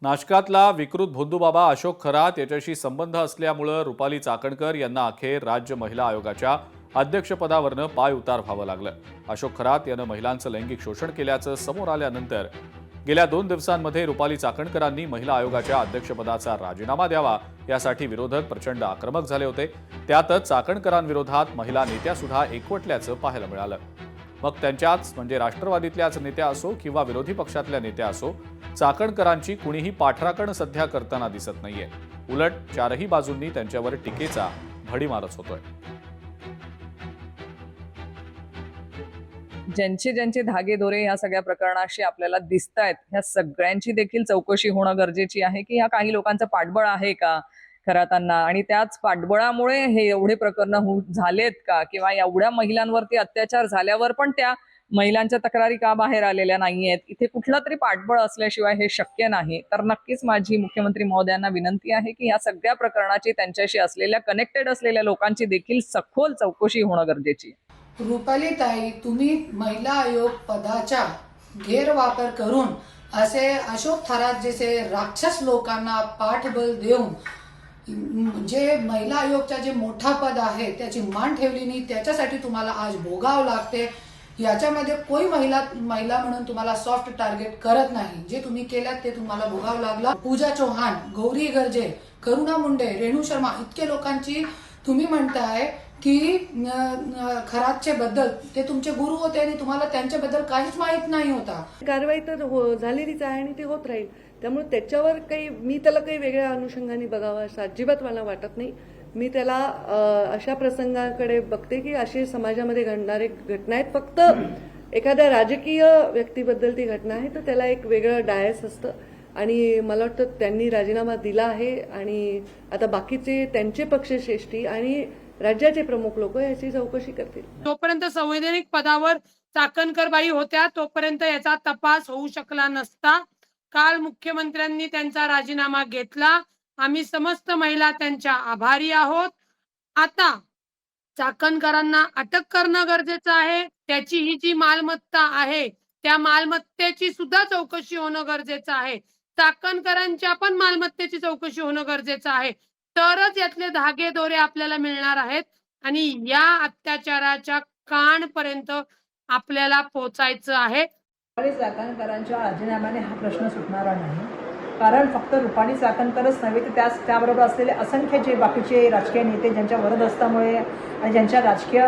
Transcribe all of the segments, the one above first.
नाशकातला विकृत भोंदूबाबा अशोक खरात याच्याशी संबंध असल्यामुळे रुपाली चाकणकर यांना अखेर राज्य महिला आयोगाच्या अध्यक्षपदावरनं पाय उतार व्हावं लागलं। अशोक खरात यानं महिलांचं लैंगिक शोषण केल्याचं समोर आल्यानंतर गेल्या 2 दिवसांमध्ये रुपाली चाकणकरांनी महिला आयोगाच्या अध्यक्षपदाचा राजीनामा द्यावा यासाठी विरोधक प्रचंड आक्रमक झाले होते। त्यातच चाकणकरांविरोधात महिला नेत्या सुद्धा एकवटल्याचं पाहायला मिळालं। मग त्यांच्याच म्हणजे राष्ट्रवादीतल्याच नेत्या असो किंवा विरोधी पक्षातल्या नेत्या असो, चाकणकरांची कुणीही पाठराखण सध्या करताना दिसत नाहीये। उलट चारही बाजूंनी त्यांच्यावर टीकेचा भडीमारच होतोय। ज्यांचे ज्यांचे धागेदोरे या सगळ्या प्रकरणाशी आपल्याला दिसतायत, ह्या सगळ्यांची देखील चौकशी होणं गरजेची आहे की ह्या काही लोकांचं पाठबळ आहे का खरातांना, आणि त्याच पाठबळामुळे हे एवढे प्रकरण झालेत का, किंवा एवढ्या महिलांवरती अत्याचार झाल्यावर पण त्या महिलांच्या तक्रारी का बाहेर आलेल्या नाहीयेत। इथे कुठलं तरी पाठबळ असल्याशिवाय हे शक्य नाही। तर नक्कीच माझी मुख्यमंत्री महोदयांना विनंती आहे की या सगळ्या प्रकरणाची त्यांच्याशी असलेल्या कनेक्टेड असलेल्या लोकांची देखील सखोल चौकशी होणं गरजेची आहे। रुपाली ताई, तुम्ही महिला आयोग पदाचा गैरवापर करून असे अशोक खरात जैसे राक्षस लोकांना पाठबळ देऊन जे महिला आयोगचा जे मोठा पद आहे त्याची मान ठेवली नाही, त्याच्यासाठी तुम्हाला आज भोगावं लागते। याच्यामध्ये कोई महिला म्हणून तुम्हाला सॉफ्ट टार्गेट करत नाही। जे तुम्ही केल्यात ते तुम्हाला भोगावं लागलं। पूजा चौहान, गौरी गर्जे, करुणा मुंडे, रेणू शर्मा इतके लोकांची तुम्ही म्हणताय की खरातचे बद्दल ते तुमचे गुरु होते आणि तुम्हाला त्यांच्याबद्दल काहीच माहित नाही होता। कारवाई तर झालेलीच आहे आणि ती होत राहील। त्यामुळे त्याच्यावर काही मी त्याला काही वेगळ्या अनुषंगाने बघावं असं अजिबात मला वाटत नाही। मी त्याला अशा प्रसंगाकडे बघते की अशी समाजामध्ये घडणारे घटना आहेत। फक्त एखाद्या राजकीय व्यक्तीबद्दल ती घटना आहे तर त्याला एक वेगळं डायस असतं आणि मला वाटतं त्यांनी राजीनामा दिला आहे आणि आता बाकीचे त्यांचे पक्षश्रेष्ठी आणि राज्याचे प्रमुख लोक याची चौकशी करतील। जोपर्यंत संवैधानिक पदावर चाकणकरबाई होत्या तोपर्यंत याचा तपास होऊ शकला नसता। काल मुख्यमंत्र्यांनी त्यांचा राजीनामा घेतला। आम्ही समस्त महिला त्यांच्या आभारी आहोत। आता चाकणकरांना अटक करणं गरजेचं आहे। त्याची ही जी मालमत्ता आहे त्या मालमत्तेची सुद्धा चौकशी होणं गरजेचं आहे। चाकणकरांच्या पण मालमत्तेची चौकशी होणं गरजेचं आहे। तरच यातले धागे दोरे आपल्याला मिळणार आहेत आणि या अत्याचाराच्या कानपर्यंत आपल्याला पोहोचायचं आहे। रुपाली चाकणकरांच्या राजीनाम्याने हा प्रश्न सुटणारा नाही, कारण फक्त रुपाली चाकणकरच नव्हे तर त्याबरोबर असलेले असंख्य जे बाकीचे राजकीय नेते ज्यांच्या वरदहस्तामुळे आणि ज्यांच्या राजकीय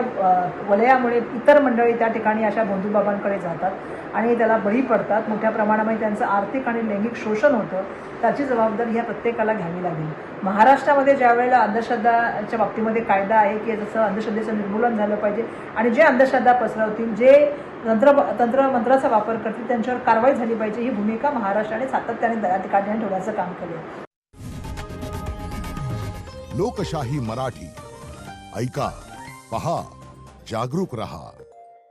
वलयामुळे इतर मंडळी त्या ठिकाणी अशा भोंदूबाबांकडे जातात आणि त्याला बळी पडतात। मोठ्या प्रमाणामध्ये त्यांचं आर्थिक आणि लैंगिक शोषण होतं, त्याची जबाबदारी ह्या प्रत्येकाला घ्यावी लागेल। महाराष्ट्रामध्ये ज्या वेळेला अंधश्रद्धाच्या बाबतीमध्ये कायदा आहे की जसं अंधश्रद्धेचं निर्मूलन झालं पाहिजे आणि जे अंधश्रद्धा पसरवतील, जे तंत्रमंत्राचा वापर करतील त्यांच्यावर कारवाई झाली पाहिजे, ही भूमिका महाराष्ट्राने सातत्याने काढण्यात ठेवण्याचं काम केलं। लोकशाही मराठी ऐका, पहा, जागरूक रहा।